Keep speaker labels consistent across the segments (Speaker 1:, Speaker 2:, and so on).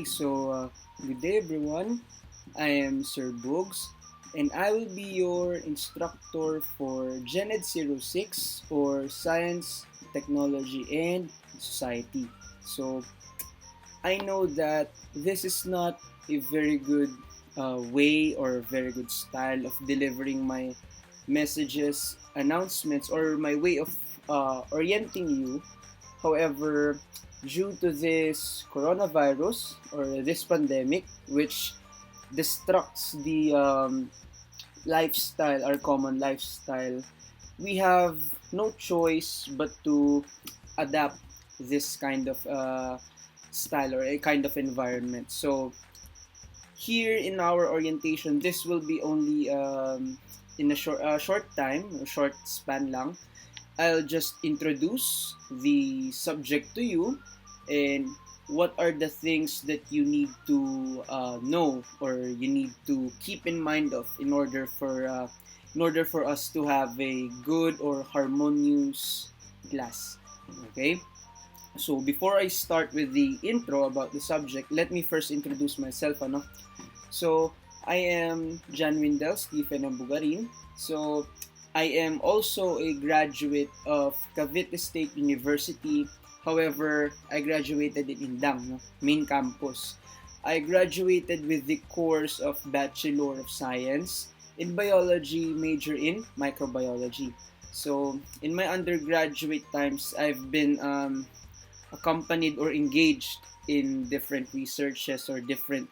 Speaker 1: Okay, good day everyone. I am Sir Boogs, and I will be your instructor for GNED06 or Science, Technology, and Society. So, I know that this is not a very good way or very good style of delivering my messages, announcements, or my way of orienting you. However, due to this coronavirus or this pandemic, which destructs the lifestyle, our common lifestyle, we have no choice but to adapt this kind of style or a kind of environment. So here in our orientation, this will be only in a short time, a short span lang. I'll just introduce the subject to you and what are the things that you need to know or you need to keep in mind of in order for us to have a good or harmonious class. Okay? So before I start with the intro about the subject, let me first introduce myself. So I am Jan Windel Stephen Ambugarin. So I am also a graduate of Cavite State University. However, I graduated in Indang, main campus. I graduated with the course of Bachelor of Science in Biology, major in Microbiology. So, in my undergraduate times, I've been accompanied or engaged in different researches or different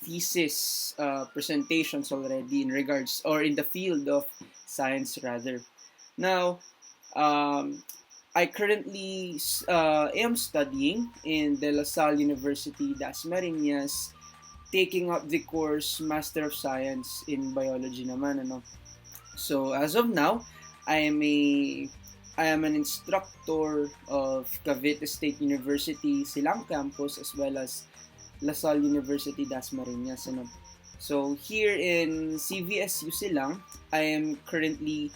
Speaker 1: thesis presentations already in regards or in the field of science rather. Now, I currently am studying in De La Salle University, Das Marinas, taking up the course Master of Science in Biology naman. So as of now, I am a I am an instructor of Cavite State University Silang Campus as well as La Salle University Das Marinas. So here in CVSU Silang, I am currently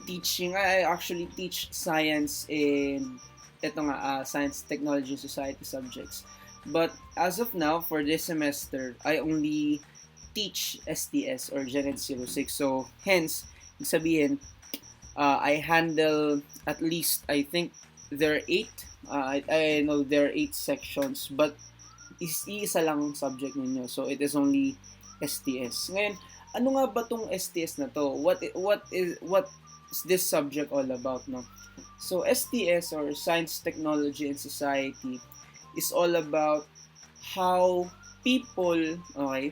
Speaker 1: teaching. I actually teach science and science, technology, and society subjects. But as of now, for this semester, I only teach STS or GNED06. So hence, sabihin, I handle at least, I think there are 8. I know there are 8 sections, but isa lang subject ninyo. So it is only STS. Ngayon, ano nga ba tong STS na to? What is this subject all about, no? So STS or Science, Technology, and Society is all about how people, okay,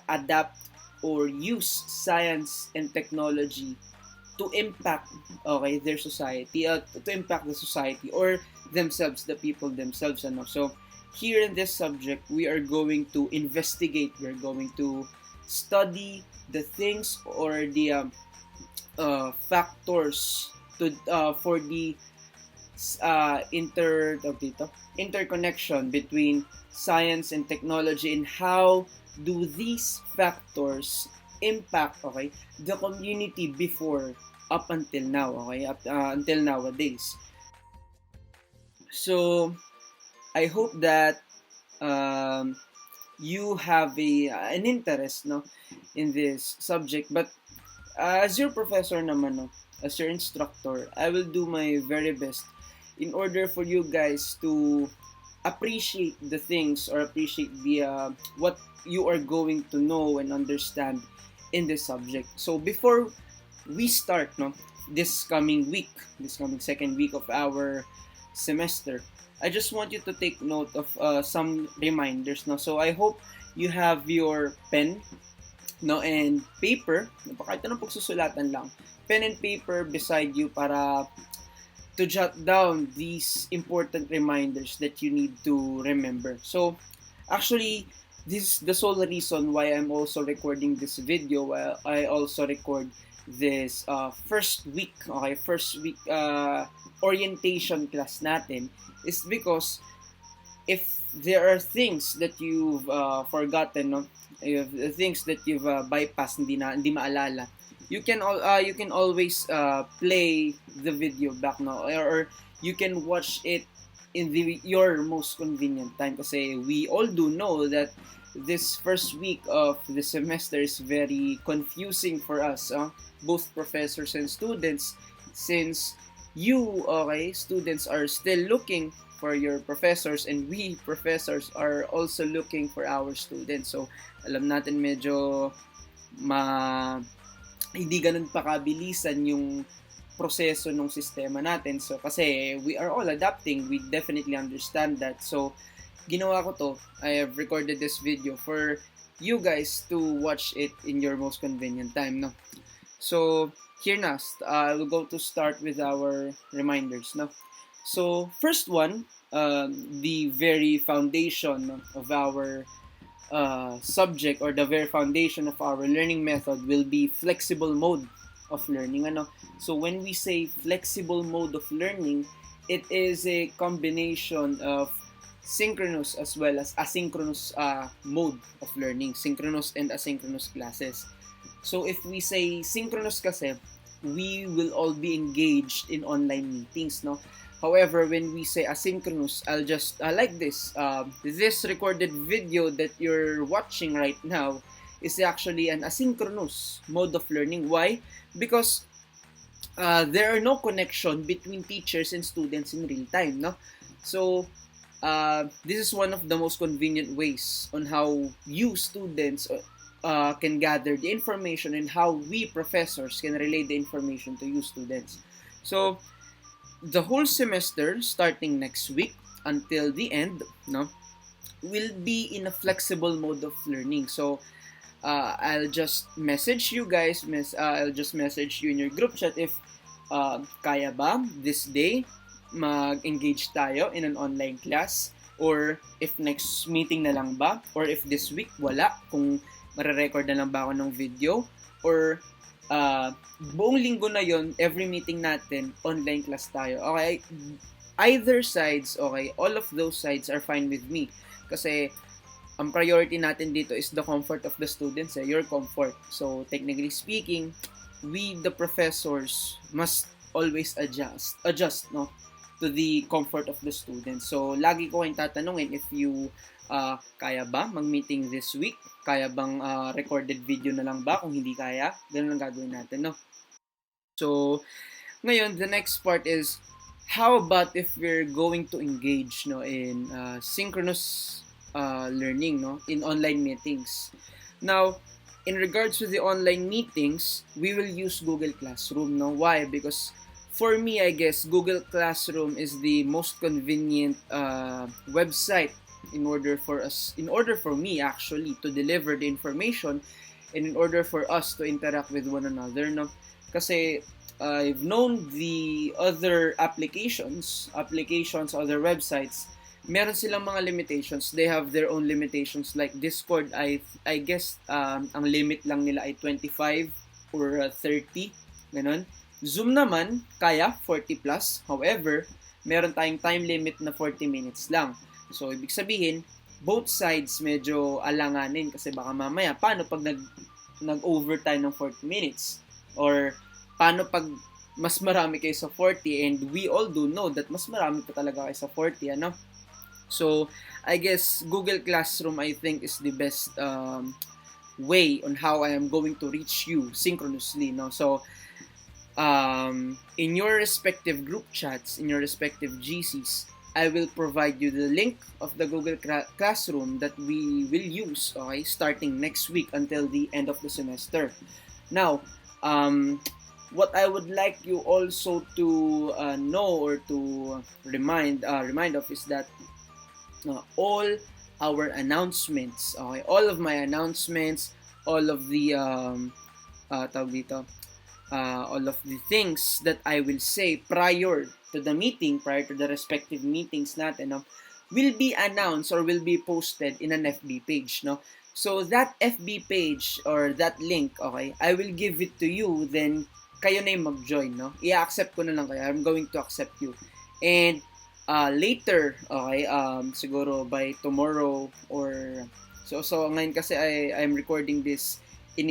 Speaker 1: adapt or use science and technology to impact, okay, their society, to impact the society or themselves, the people themselves. So here in this subject, we are going to investigate, we're going to study the things or the factors to for the interconnection between science and technology and how do these factors impact, okay, the community before up until now, okay, until nowadays. So I hope that you have an interest, no, in this subject. But as your professor naman, no, as your instructor, I will do my very best in order for you guys to appreciate the things or appreciate the what you are going to know and understand in this subject. So before we start, no, this coming week, this coming second week of our semester, I just want you to take note of some reminders, no. So I hope you have your pen, no, and paper. Kahit anong pagsusulatan lang, pen and paper beside you para to jot down these important reminders that you need to remember. So actually, this is the sole reason why I'm also recording this video. While I also record this first week orientation class natin is because if there are things that you've forgotten, no, things that you've bypassed, hindi maalala, you can always play the video back, no, or you can watch it in your most convenient time, kasi we all do know that this first week of the semester is very confusing for us, both professors and students, since you, okay, students are still looking for your professors, and we professors are also looking for our students. So alam natin medyo hindi ganun pa kabilisan yung proseso ng sistema natin. So kasi we are all adapting, we definitely understand that. So ginawa ko to, I have recorded this video for you guys to watch it in your most convenient time, no? So here na, we'll go to start with our reminders, no? So first one, the very foundation of our subject, or the very foundation of our learning method, will be flexible mode of learning. So when we say flexible mode of learning, it is a combination of synchronous as well as asynchronous mode of learning, synchronous and asynchronous classes. So if we say synchronous kasi, we will all be engaged in online meetings, no? However, when we say asynchronous, I'll just like this. This recorded video that you're watching right now is actually an asynchronous mode of learning. Why? Because there are no connection between teachers and students in real time, no? So this is one of the most convenient ways on how you students can gather the information, and how we professors can relay the information to you students. So the whole semester, starting next week until the end, no, will be in a flexible mode of learning. So I'll just message you guys, I'll just message you in your group chat if kaya ba this day mag-engage tayo in an online class, or if next meeting na lang ba, or if this week wala, kung mare-record na lang ba ako ng video, or buong linggo na yon, every meeting natin online class tayo. Okay, either sides, okay, all of those sides are fine with me, kasi ang priority natin dito is the comfort of the students, your comfort. So technically speaking, we the professors must always adjust, no, to the comfort of the students. So lagi ko kayong tatanungin if you kaya ba mag-meeting this week? Kaya bang recorded video na lang ba? Kung hindi kaya, ganun lang gagawin natin, no? So ngayon, the next part is, how about if we're going to engage, no, in synchronous learning, no, in online meetings? Now, in regards to the online meetings, we will use Google Classroom, no? Why? Because for me, I guess Google Classroom is the most convenient website in order for me actually to deliver the information, and in order for us to interact with one another, no? Kasi I've known the other applications, other websites, meron silang mga limitations. They have their own limitations, like Discord. I guess ang limit lang nila ay 25 or 30, ganun. Zoom naman, kaya 40 plus. However, meron tayong time limit na 40 minutes lang. So, ibig sabihin, both sides medyo alanganin, kasi baka mamaya, paano pag nag-overtime ng 40 minutes? Or, paano pag mas marami kayo sa 40, and we all do know that mas marami pa talaga kayo sa 40, ano? So, I guess Google Classroom, I think, is the best way on how I am going to reach you synchronously, no? So, in your respective group chats, in your respective GCs, I will provide you the link of the Google Classroom that we will use, okay, starting next week until the end of the semester. Now, what I would like you also to know, or to remind of, is that all our announcements, okay, all of my announcements, all of the all of the things that I will say prior to the meeting, prior to the respective meetings natin, no, will be announced or will be posted in an FB page, no? So that FB page or that link, okay, I will give it to you, then kayo na yung mag-join, no? I-accept ko na lang kayo. I'm going to accept you. And later, okay, siguro by tomorrow, or so ngayon kasi I'm recording this in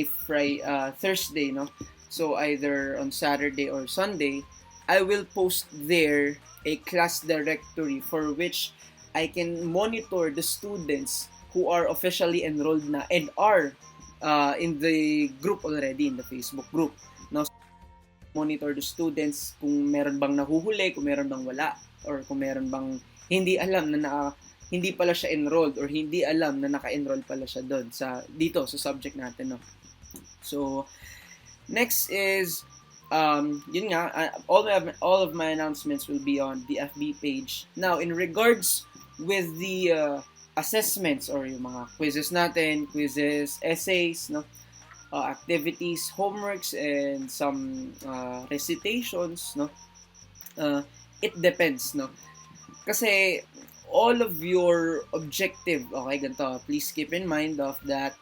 Speaker 1: Thursday, no? So either on Saturday or Sunday, I will post there a class directory for which I can monitor the students who are officially enrolled na and are in the group already, in the Facebook group. Now, monitor the students kung meron bang nahuhuli, kung meron bang wala, or kung meron bang hindi alam na hindi pala siya enrolled or hindi alam na naka-enroll pala siya doon dito sa subject natin, no. So next is yun nga, all of my announcements will be on the FB page. Now in regards with the assessments or yung mga quizzes natin, essays, no, activities, homeworks, and some recitations, no, it depends, no, kasi all of your objective, okay, ganito, please keep in mind of that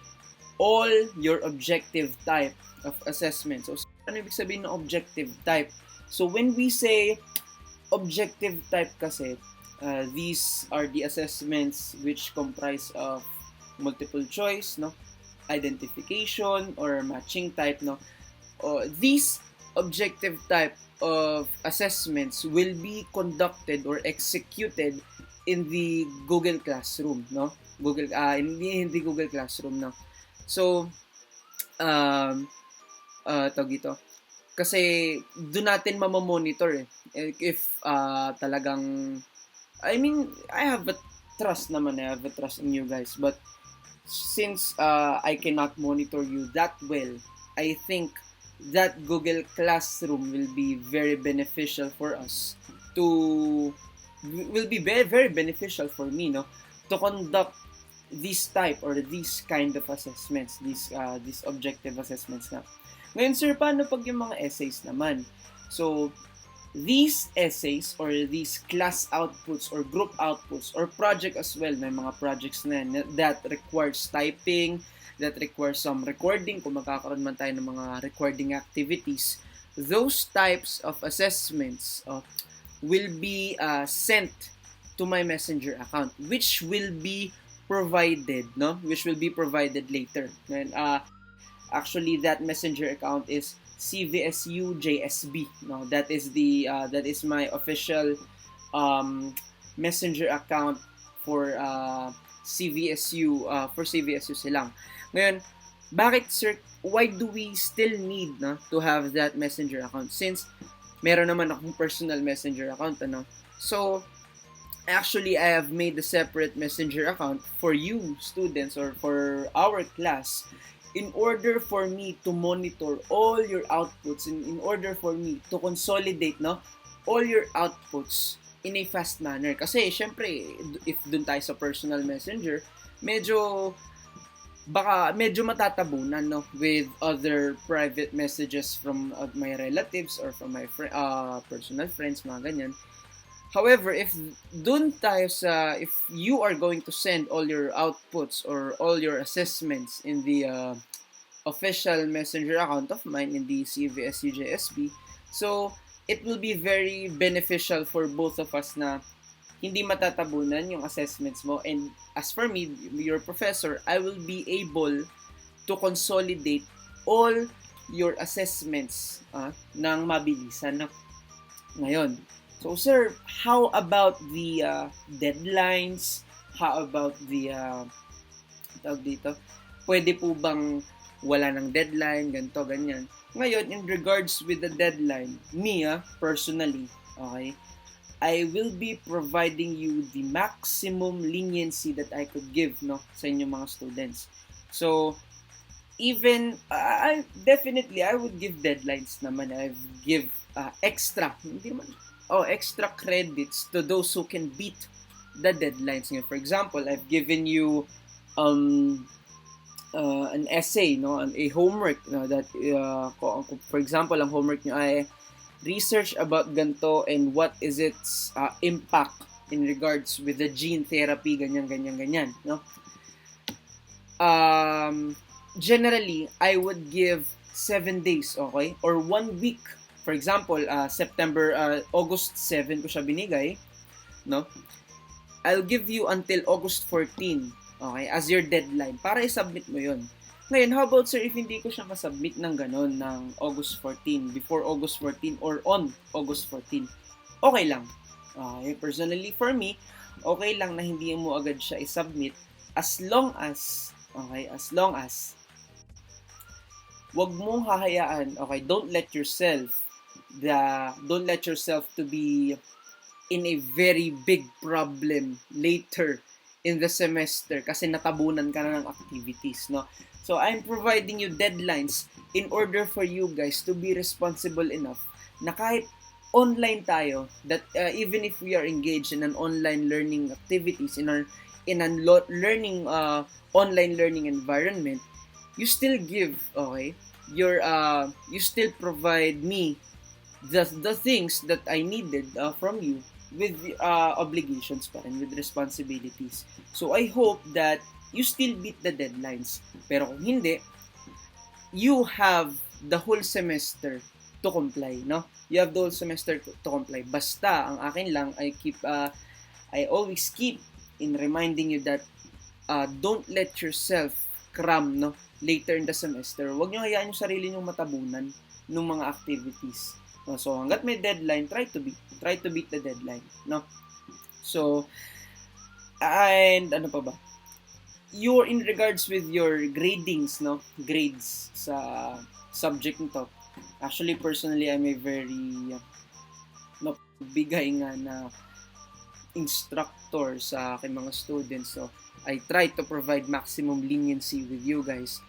Speaker 1: all your objective type of assessment. So ano ibig sabihin ng objective type? So when we say objective type kasi, these are the assessments which comprise of multiple choice, no, identification or matching type, no. These objective type of assessments will be conducted or executed in the Google Classroom, no. In the Google Classroom, no. So tawag dito, kasi doon natin mamamonitor if talagang, I mean, I have a trust in you guys, but since I cannot monitor you that well, I think that Google Classroom will be very beneficial for us will be very, very beneficial for me, no, to conduct this type or these kind of assessments, these objective assessments na. Ngayon, sir, paano pag yung mga essays naman? So, these essays or these class outputs or group outputs or project as well, may mga projects na that requires typing, that requires some recording, kung magkakaroon man tayo ng mga recording activities, those types of assessments will be sent to my Messenger account, which will be provided, no? Which will be provided later. And actually, that Messenger account is CVSU JSB. No, that is my official Messenger account for CVSU silang. Ngayon, bakit, sir, why do we still need, no, to have that Messenger account since meron naman akong personal Messenger account, ano? So actually, I have made a separate Messenger account for you students or for our class in order for me to monitor all your outputs, in order for me to consolidate, no, all your outputs in a fast manner. Kasi syempre, if dun tayo sa personal Messenger, medyo matatabunan, no, with other private messages from my relatives or from my personal friends, mga ganyan. However, if you are going to send all your outputs or all your assessments in the official Messenger account of mine in the CVSU JSB, so it will be very beneficial for both of us na hindi matatabunan yung assessments mo. And as for me, your professor, I will be able to consolidate all your assessments ng mabilisan na ngayon. So, sir, how about the deadlines? How about the tawag dito? Pwede po bang wala ng deadline, ganito, ganyan? Ngayon, in regards with the deadline, me, personally, okay, I will be providing you the maximum leniency that I could give, no, sa inyong mga students. So, even, I would give deadlines naman. I give extra credits to those who can beat the deadlines. For example, I've given you an essay, no, a homework, no, that for example, ang homework nyo ay research about ganito and what is its impact in regards with the gene therapy, ganyan, no? Generally, I would give 7 days, okay? Or 1 week. For example, August 7 ko siya binigay, no? I'll give you until August 14, okay, as your deadline para i-submit mo yun. Ngayon, how about sir if hindi ko siya masubmit ng ganon ng August 14, before August 14 or on August 14? Okay lang. Personally for me, okay lang na hindi mo agad siya i-submit as long as, okay, as long as wag mong hahayaan, okay, don't let yourself to be in a very big problem later in the semester kasi natabunan ka na ng activities, no? So, I'm providing you deadlines in order for you guys to be responsible enough na kahit online tayo, that even if we are engaged in an online learning activities, in a learning online learning environment, you still give, okay, you still provide me the things that I needed from you with obligations pa rin, with responsibilities. So I hope that you still beat the deadlines. Pero kung hindi, you have the whole semester to comply, no? You have the whole semester to comply. Basta, ang akin lang, I always keep in reminding you that don't let yourself cram, no? Later in the semester. Huwag nyo hayaan yung sarili nyo matabunan ng mga activities. So, hanggat may deadline, try to beat the deadline, no? So, and ano pa ba? You're in regards with your gradings, no? Grades sa subject nito. Actually, personally, I'm a very bigay nga na instructor sa aking mga students. So, I try to provide maximum leniency with you guys.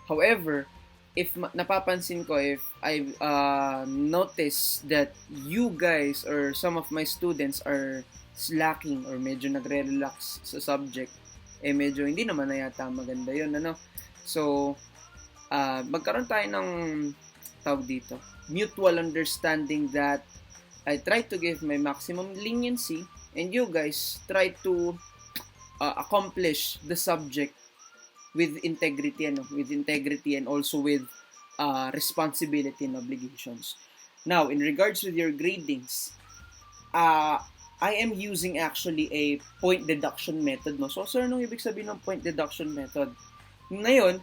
Speaker 1: However, if napapansin ko, if I notice that you guys or some of my students are slacking or medyo nagre-relax sa subject, medyo hindi naman na yata maganda yun, ano? So, magkaroon tayo ng tawag dito, mutual understanding that I try to give my maximum leniency and you guys try to accomplish the subject with integrity and also with responsibility and obligations. Now, in regards with your gradings, I am using actually a point deduction method, no? So, sir, anong ibig sabihin ng point deduction method? Ngayon,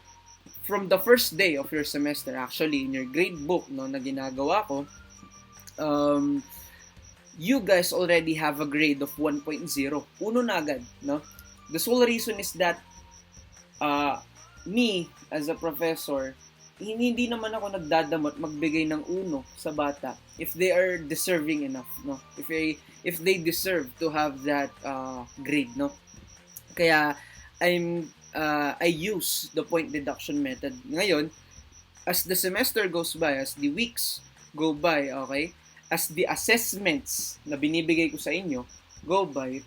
Speaker 1: from the first day of your semester, actually, in your grade book, no, na ginagawa ko, you guys already have a grade of 1.0. Uno na agad, no? The sole reason is that me, as a professor, hindi naman ako nagdadamot magbigay ng uno sa bata if they are deserving enough, no? If they deserve to have that grade, no? Kaya I use the point deduction method. Ngayon, as the semester goes by, as the weeks go by, okay? As the assessments na binibigay ko sa inyo go by,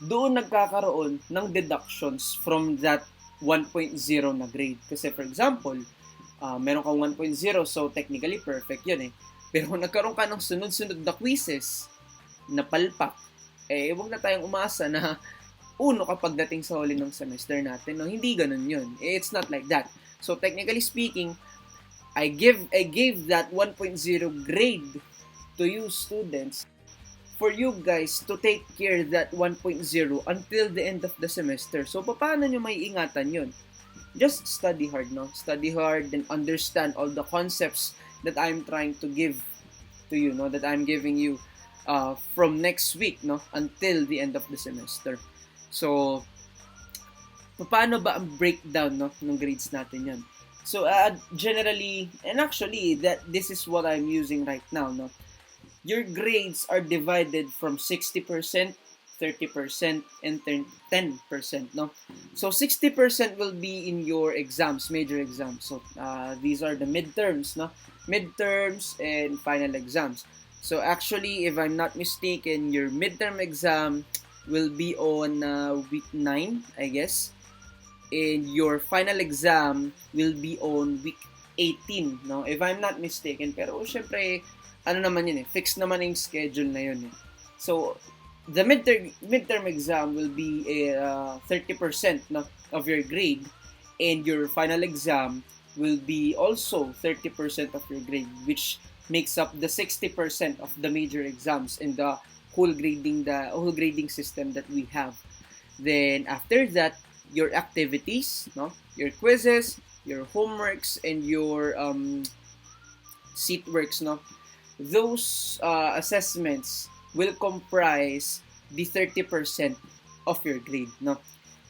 Speaker 1: doon nagkakaroon ng deductions from that 1.0 na grade. Kasi for example, meron kang 1.0, so technically perfect yun eh. Pero kung nagkaroon ka ng sunod-sunod na quizzes na palpak, huwag na tayong umasa na uno kapag dating sa huli ng semester natin. No, hindi ganun yun. It's not like that. So technically speaking, I gave that 1.0 grade to you students for you guys to take care that 1.0 until the end of the semester. So, paano nyo may ingatan yun? Just study hard, no? Study hard and understand all the concepts that I'm trying to give to you, no? That I'm giving you from next week, no? Until the end of the semester. So, paano ba ang breakdown, no? Ng grades natin yan? So, generally, and actually, this is what I'm using right now, no? Your grades are divided from 60%, 30%, and 10%, no? So, 60% will be in your exams, major exams. So, these are the midterms, no? Midterms and final exams. So, actually, if I'm not mistaken, your midterm exam will be on week 9, I guess. And your final exam will be on week 18, no? If I'm not mistaken. Pero, syempre, ano naman yun eh, fixed naman yung schedule na yun eh. So, the midterm exam will be 30% no, of your grade, and your final exam will be also 30% of your grade, which makes up the 60% of the major exams in the whole grading system that we have. Then, after that, your activities, no, your quizzes, your homeworks, and your seat works, no, those assessments will comprise the 30% of your grade, no.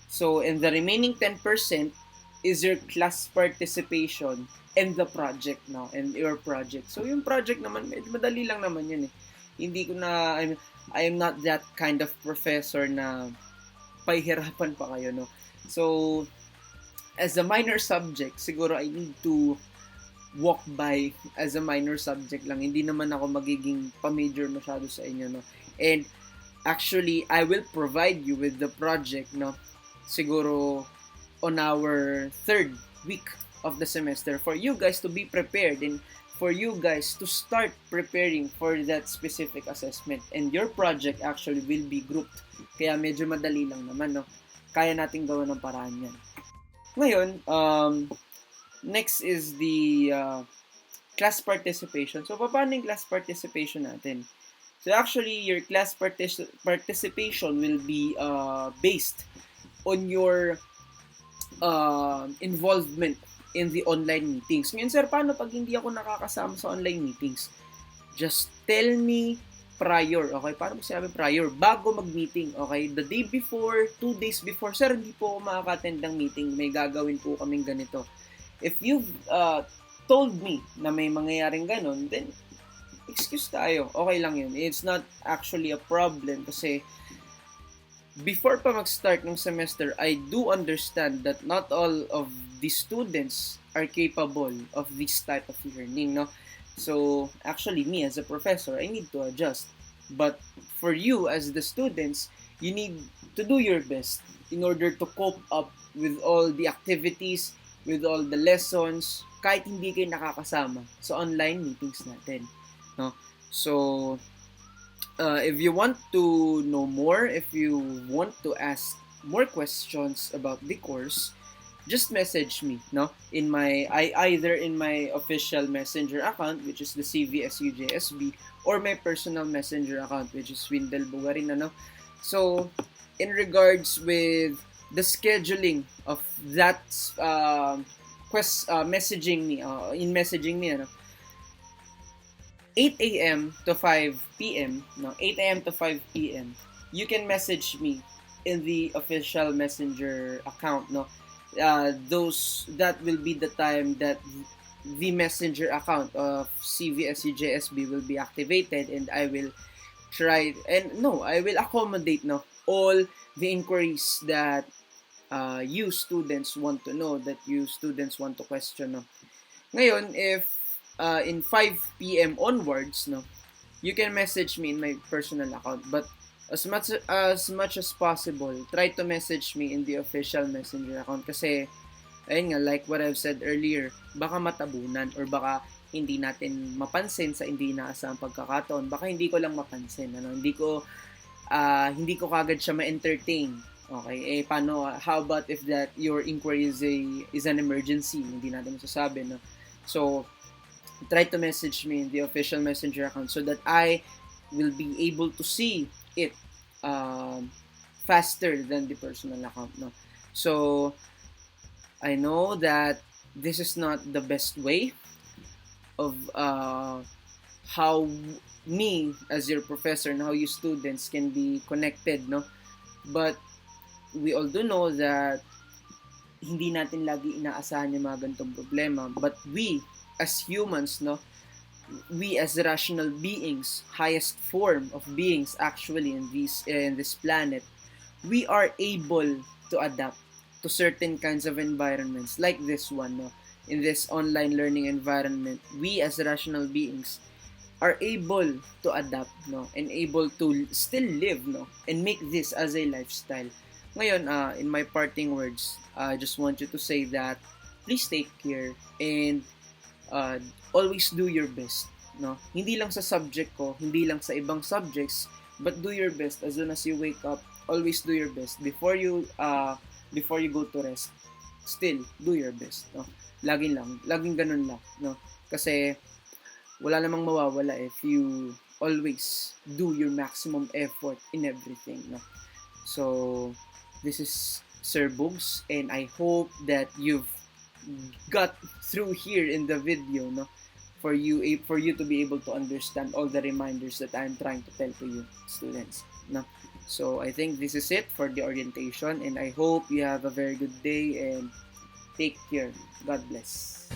Speaker 1: So, and the remaining 10% is your class participation and the project, no, and your project. So, yung project naman, madali lang naman yun eh. Hindi ko na, I am not that kind of professor na pahihirapan pa kayo, no. So, as a minor subject, siguro I need to walk by as a minor subject lang. Hindi naman ako magiging pa-major masyado sa inyo, no. And actually, I will provide you with the project, no, siguro on our third week of the semester for you guys to be prepared and for you guys to start preparing for that specific assessment. And your project actually will be grouped. Kaya medyo madali lang naman, no. Kaya nating gawa ng paraan yan. Ngayon, next is the class participation. So, paano yung class participation natin? So, actually, your class participation will be based on your involvement in the online meetings. Ngayon, sir, paano pag hindi ako nakakasama sa online meetings? Just tell me prior, okay? Paano mo sinabi prior? Bago mag-meeting, okay? The day before, 2 days before, sir, hindi po ako makaka-attend ng meeting. May gagawin po kaming ganito. If you've told me na may mangyayaring ganun, then excuse tayo. Okay lang yun. It's not actually a problem kasi before pa mag-start ng semester, I do understand that not all of the students are capable of this type of learning, no? So, actually, me as a professor, I need to adjust. But for you as the students, you need to do your best in order to cope up with all the activities, with all the lessons, kahit hindi kayo nakakasama sa online meetings natin, no? So, if you want to know more, if you want to ask more questions about the course, just message me, no? Either in my official messenger account, which is the CVSUJSB, or my personal messenger account, which is Windel Bugarin, ano? So, in regards with the scheduling of that messaging me, ano? 8 a.m. to 5 p.m., no? 8 a.m. to 5 p.m., you can message me in the official messenger account, no? That will be the time that the messenger account of CVSUJSB will be activated, and I will I will accommodate, no, all the inquiries that you students want to know, that you students want to question, no. Ngayon, if in 5 p.m. onwards, no, you can message me in my personal account, but as much as possible, try to message me in the official messenger account kasi ayun nga, like what I've said earlier, baka matabunan or baka hindi natin mapansin sa hindi inaasahang pagkakataon. Baka hindi ko lang mapansin, ano, hindi ko kagad siya ma-entertain. Okay, paano, how about if that your inquiry is an emergency, hindi natin masasabi, no? So, try to message me in the official messenger account so that I will be able to see it faster than the personal account, no? So, I know that this is not the best way of how me as your professor and how you students can be connected, no? But we all do know that hindi natin lagi inaasahan yung mga ganitong problema. But we, as humans, no, we as rational beings, highest form of beings actually in this planet, we are able to adapt to certain kinds of environments like this one, no? In this online learning environment, we as rational beings are able to adapt, no, and able to still live, no, and make this as a lifestyle. Ngayon, in my parting words, I just want you to say that please take care and always do your best, no? Hindi lang sa subject ko, hindi lang sa ibang subjects, but do your best as soon as you wake up. Always do your best before you go to rest. Still do your best, no? Laging ganun lang, no? Kasi wala namang mawawala if you always do your maximum effort in everything, no? So this is Sir Bugs, and I hope that you've got through here in the video, no, for you to be able to understand all the reminders that I'm trying to tell to you, students, no. So I think this is it for the orientation, and I hope you have a very good day and take care. God bless.